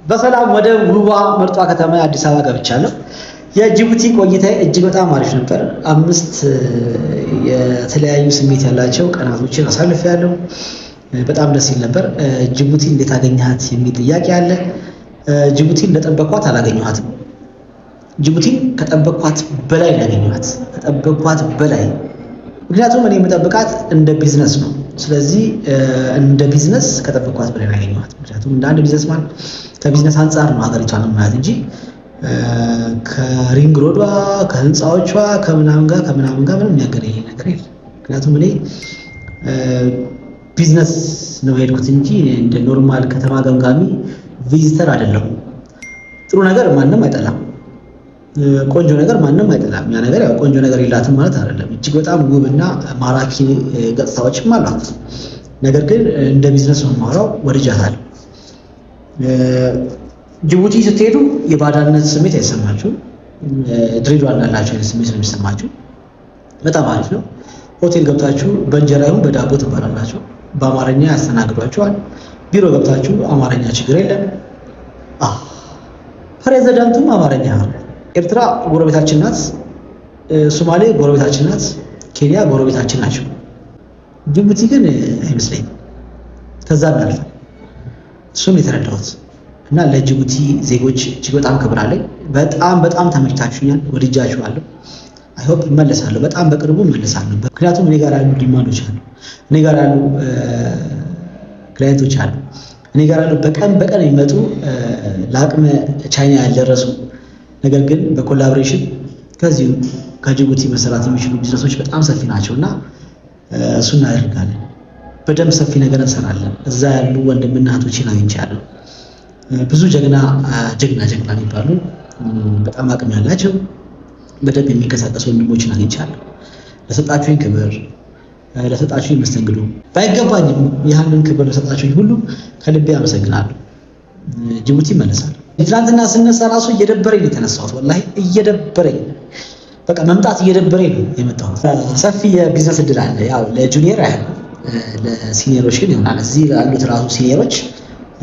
በሰላም ወደ ውቧ ምርጧ ከተማ አዲስ አበባ ገብቻለሁ። የጅቡቲ ቆይታ እጅግ በጣም አሪፍ ነበር። 5 የተለያዩ ስሜት ያላቸው ቀናቶችን አሳልፌያለሁ። በጣም ደስ ይል ነበር። ጅቡቲ እንዴት አገኘሃት የሚል ጥያቄ አለ። ጅቡቲ እንደጠበቅኳት አላገኘኋትም። ጅቡቲ ከጠበቅኳት በላይ ያገኘኋት፣ ከጠበቅኳት በላይ። ምክንያቱም እኔ የምጠብቃት እንደ ቢዝነስ ነው። ስለዚህ እንደ ቢዝነስ ከጠበቅኳት በላይ ያገኘኋት። ምክንያቱም እንደ አንድ ቢዝነስማን ከቢዝነስ አንጻር ነው ሀገሪቷን ማየት እንጂ ከሪንግ ሮዷ ከህንፃዎቿ ከምናምን ጋር ምንም የሚያገናኝ ነገር የለም። ምክንያቱም እኔ ቢዝነስ ነው የሄድኩት እንጂ እንደ ኖርማል ከተማ ገምጋሚ ቪዚተር አይደለሁም። ጥሩ ነገር ማንም አይጠላም፣ ቆንጆ ነገር ማንም አይጠላም። ያ ነገር ያው ቆንጆ ነገር የላትም ማለት አይደለም። እጅግ በጣም ውብና ማራኪ ገጽታዎችም አሏት። ነገር ግን እንደ ቢዝነስ ነው የማወራው። ወድጃታለሁ። ጅቡቲ ስትሄዱ የባዳነት ስሜት አይሰማችሁም። ድሬዳዋ እንዳላችሁ አይነት ስሜት ነው የሚሰማችሁ። በጣም አሪፍ ነው። ሆቴል ገብታችሁ በእንጀራ ይሁን በዳቦ ትባላላችሁ። በአማርኛ ያስተናግዷችኋል። ቢሮ ገብታችሁ አማርኛ ችግር የለም። ፕሬዝዳንቱም አማርኛ። ኤርትራ ጎረቤታችን ናት። ሶማሌ ጎረቤታችን ናት። ኬንያ ጎረቤታችን ናቸው። ጅቡቲ ግን አይመስለኝም። ከዛ እናልፋል። እሱም የተረዳሁት እና ለጅቡቲ ዜጎች እጅግ በጣም ክብር አለኝ። በጣም ተመችታችሁኛል፣ ወድጃችኋለሁ። አይሆፕ እመለሳለሁ፣ በጣም በቅርቡ እመለሳለሁ። ምክንያቱም እኔ ጋር ያሉ ዲማንዶች አሉ፣ እኔ ጋር ያሉ ክላይንቶች አሉ፣ እኔ ጋር ያሉ በቀን የሚመጡ ለአቅመ ቻይና ያልደረሱ ነገር ግን በኮላቦሬሽን ከዚሁ ከጅቡቲ መሰራት የሚችሉ ቢዝነሶች በጣም ሰፊ ናቸው እና እሱ እናደርጋለን። በደንብ ሰፊ ነገር እንሰራለን። እዛ ያሉ ወንድምና እህቶችን አግኝቻለሁ። ብዙ ጀግና የሚባሉ በጣም አቅም ያላቸው በደንብ የሚንቀሳቀሱ ወንድሞችን አግኝቻለሁ። ለሰጣችሁኝ ክብር፣ ለሰጣችሁኝ መስተንግዶ ባይገባኝም ያንን ክብር ለሰጣችሁኝ ሁሉ ከልቤ አመሰግናለሁ። ጅቡቲ እመለሳለሁ። ትናንትና ስነሳ ራሱ እየደበረኝ ነው የተነሳሁት። ወላሂ እየደበረኝ፣ በቃ መምጣት እየደበረኝ ነው የመጣሁት። ሰፊ የቢዝነስ እድል አለ። ያው ለጁኒየር አይደል፣ ለሲኒየሮች ግን ይሆናል። እዚህ ያሉት ራሱ ሲኒየሮች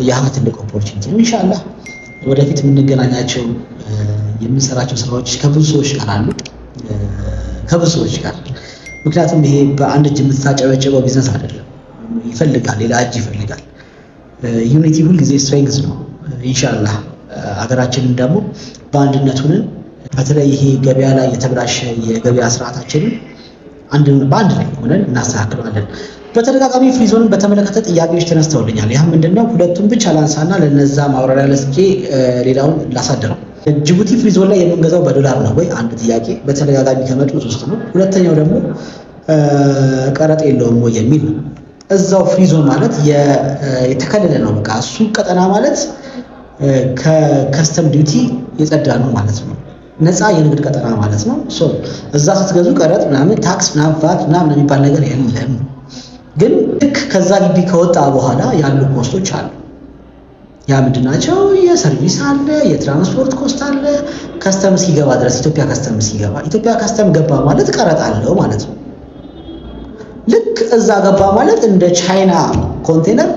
የአመት ትልቅ ኦፖርቹኒቲ ነው። ኢንሻአላህ ወደፊት የምንገናኛቸው የምንሰራቸው ስራዎች ከብዙ ሰዎች ጋር አሉ፣ ከብዙ ሰዎች ጋር። ምክንያቱም ይሄ በአንድ እጅ የምታጨበጭበው ቢዝነስ አይደለም፣ ይፈልጋል፣ ሌላ እጅ ይፈልጋል። ዩኒቲ ሁልጊዜ ስትሬንግዝ ነው። ኢንሻአላህ ሀገራችንን ደግሞ በአንድነት ሆነን በተለይ ይሄ ገበያ ላይ የተበላሸ የገበያ ስርዓታችንን በአንድ ላይ ሆነን እናስተካክለዋለን። በተደጋጋሚ ፍሪዞንን በተመለከተ ጥያቄዎች ተነስተውልኛል። ያም ምንድነው ሁለቱም ብቻ ላንሳና ለነዛ ማብራሪያ ለስኬ ሌላውን ላሳደረው። ጅቡቲ ፍሪዞን ላይ የምንገዛው በዶላር ነው ወይ? አንድ ጥያቄ በተደጋጋሚ ከመጡት ውስጥ ነው። ሁለተኛው ደግሞ ቀረጥ የለውም ወይ የሚል ነው። እዛው ፍሪዞን ማለት የተከለለ ነው። በቃ እሱ ቀጠና ማለት ከከስተም ዲዩቲ የጸዳ ነው ማለት ነው። ነፃ የንግድ ቀጠና ማለት ነው። እዛ ስትገዙ ቀረጥ ምናምን ታክስ ምናምን ቫት ምናምን የሚባል ነገር የለም። ግን ልክ ከዛ ግቢ ከወጣ በኋላ ያሉ ኮስቶች አሉ። ያ ምንድናቸው? የሰርቪስ አለ፣ የትራንስፖርት ኮስት አለ። ከስተም ሲገባ ድረስ ኢትዮጵያ ከስተም ገባ ማለት ቀረጥ አለው ማለት ነው። ልክ እዛ ገባ ማለት እንደ ቻይና ኮንቴነር፣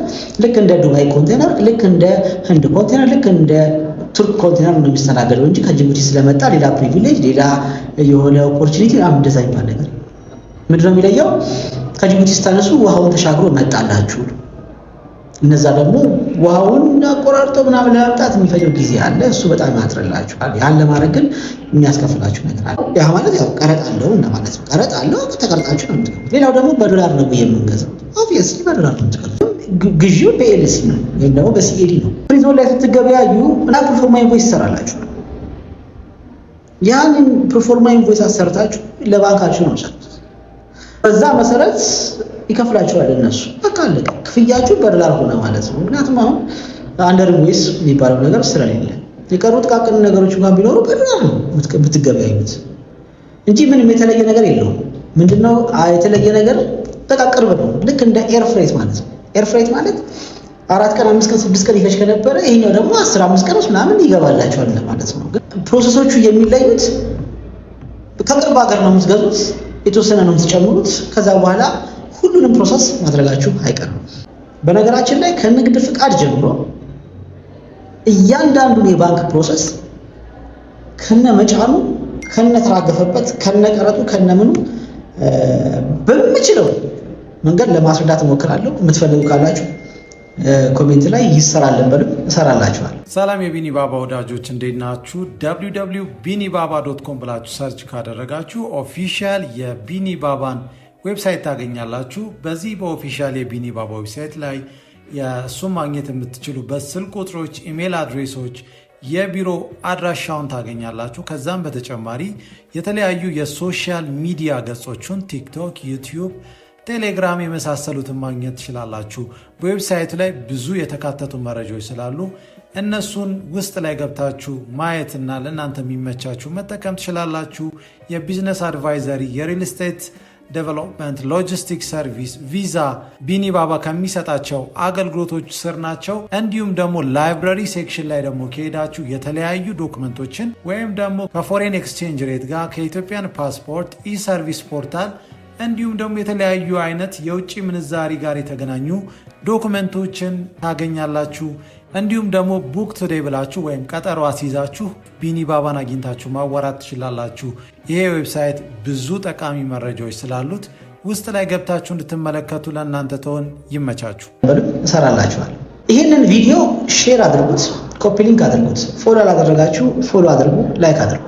ልክ እንደ ዱባይ ኮንቴነር፣ ልክ እንደ ህንድ ኮንቴነር፣ ልክ እንደ ቱርክ ኮንቴነር ነው የሚስተናገደው እንጂ ከጅቡቲ ስለመጣ ሌላ ፕሪቪሌጅ፣ ሌላ የሆነ ኦፖርቹኒቲ እንደዛ የሚባል ነገር ምንድነው የሚለየው? ከጅቡቲ ስታነሱ ውሃውን ተሻግሮ መጣላችሁ። እነዛ ደግሞ ውሃውን አቆራርጠው ምናምን ለማምጣት የሚፈጀው ጊዜ አለ። እሱ በጣም ያጥርላችኋል። ያን ለማድረግ ግን የሚያስከፍላችሁ ነገር አለ። ያ ማለት ያው ቀረጥ አለው እንደማለት ነው። ቀረጥ አለው፣ ተቀርጣችሁ ነው የምትከፍሉት። ሌላው ደግሞ በዶላር ነው የምንገዛው። ኦብቪየስሊ በዶላር ነው የምትከፍሉት። ግዢው በኤልሲ ነው ወይም ደግሞ በሲኤዲ ነው። ፍሪዞን ላይ ስትገበያዩ እና ፕሮፎርማ ኢንቮይስ ትሰራላችሁ። ያንን ፕሮፎርማ ኢንቮይስ አሰርታችሁ ለባንካችሁ ነው የምትሰጡት። በዛ መሰረት ይከፍላችኋል እነሱ። በቃ አለቀ። ክፍያችሁ በዶላር ሆነ ማለት ነው። ምክንያቱም አሁን አንደር ኢንቮይስ የሚባለው ነገር ስለሌለ የቀሩ ጥቃቅን ነገሮች እንኳን ቢኖሩ በዶላር ነው ብትገበያዩት እንጂ ምንም የተለየ ነገር የለውም። ምንድነው የተለየ ነገር? በቃ ቅርብ ነው። ልክ እንደ ኤርፍሬት ማለት ነው። ኤርፍሬት ማለት 4 ቀን 5 ቀን 6 ቀን ይፈጅ ከነበረ ይሄኛው ደግሞ 15 ቀን ውስጥ ምናምን ይገባላችኋል ማለት ነው። ግን ፕሮሰሶቹ የሚለዩት ከቅርብ ሀገር ነው የምትገዙት፣ የተወሰነ ነው የምትጨምሩት። ከዛ በኋላ ሁሉንም ፕሮሰስ ማድረጋችሁ አይቀርም። በነገራችን ላይ ከንግድ ፍቃድ ጀምሮ እያንዳንዱን የባንክ ፕሮሰስ ከነመጫኑ ከነተራገፈበት ከነቀረጡ ከነምኑ በምችለው መንገድ ለማስረዳት እሞክራለሁ። የምትፈልጉ ካላችሁ ኮሜንት ላይ ይሰራልን በሉ እሰራላችኋል። ሰላም የቢኒ ባባ ወዳጆች እንዴት ናችሁ? www.binibaba.com ብላችሁ ሰርች ካደረጋችሁ ኦፊሻል የቢኒ ባባን ዌብሳይት ታገኛላችሁ። በዚህ በኦፊሻል የቢኒ ባባ ዌብሳይት ላይ የእሱን ማግኘት የምትችሉበት ስልክ ቁጥሮች፣ ኢሜል አድሬሶች፣ የቢሮ አድራሻውን ታገኛላችሁ። ከዛም በተጨማሪ የተለያዩ የሶሻል ሚዲያ ገጾችን ቲክቶክ፣ ዩቲዩብ፣ ቴሌግራም የመሳሰሉትን ማግኘት ትችላላችሁ። በዌብሳይቱ ላይ ብዙ የተካተቱ መረጃዎች ስላሉ እነሱን ውስጥ ላይ ገብታችሁ ማየትና ለእናንተ የሚመቻችሁ መጠቀም ትችላላችሁ። የቢዝነስ አድቫይዘሪ፣ የሪል ስቴት ዴቨሎፕመንት፣ ሎጂስቲክ ሰርቪስ፣ ቪዛ ቢኒ ባባ ከሚሰጣቸው አገልግሎቶች ስር ናቸው። እንዲሁም ደግሞ ላይብረሪ ሴክሽን ላይ ደግሞ ከሄዳችሁ የተለያዩ ዶክመንቶችን ወይም ደግሞ ከፎሬን ኤክስቼንጅ ሬት ጋር ከኢትዮጵያን ፓስፖርት፣ ኢሰርቪስ ፖርታል እንዲሁም ደግሞ የተለያዩ አይነት የውጭ ምንዛሪ ጋር የተገናኙ ዶክመንቶችን ታገኛላችሁ። እንዲሁም ደግሞ ቡክ ቱዴይ ብላችሁ ወይም ቀጠሮ አስይዛችሁ ቢኒ ባባን አግኝታችሁ ማዋራት ትችላላችሁ። ይሄ ዌብሳይት ብዙ ጠቃሚ መረጃዎች ስላሉት ውስጥ ላይ ገብታችሁ እንድትመለከቱ ለእናንተ ተሆን ይመቻችሁ። እሰራላችኋል። ይህንን ቪዲዮ ሼር አድርጉት፣ ኮፒ ሊንክ አድርጉት። ፎሎ አላደረጋችሁ ፎሎ አድርጉ፣ ላይክ አድርጉ።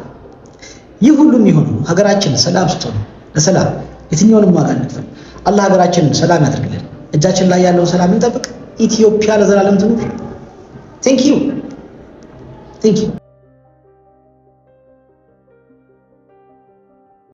ይህ ሁሉም ይሁን ሀገራችን ሰላም ስትሆን ለሰላም የትኛውንም ዋጋ እንክፈል። አላህ ሀገራችንን ሰላም ያድርግልን። እጃችን ላይ ያለውን ሰላም እንጠብቅ። ኢትዮጵያ ለዘላለም ትኑር። Thank you.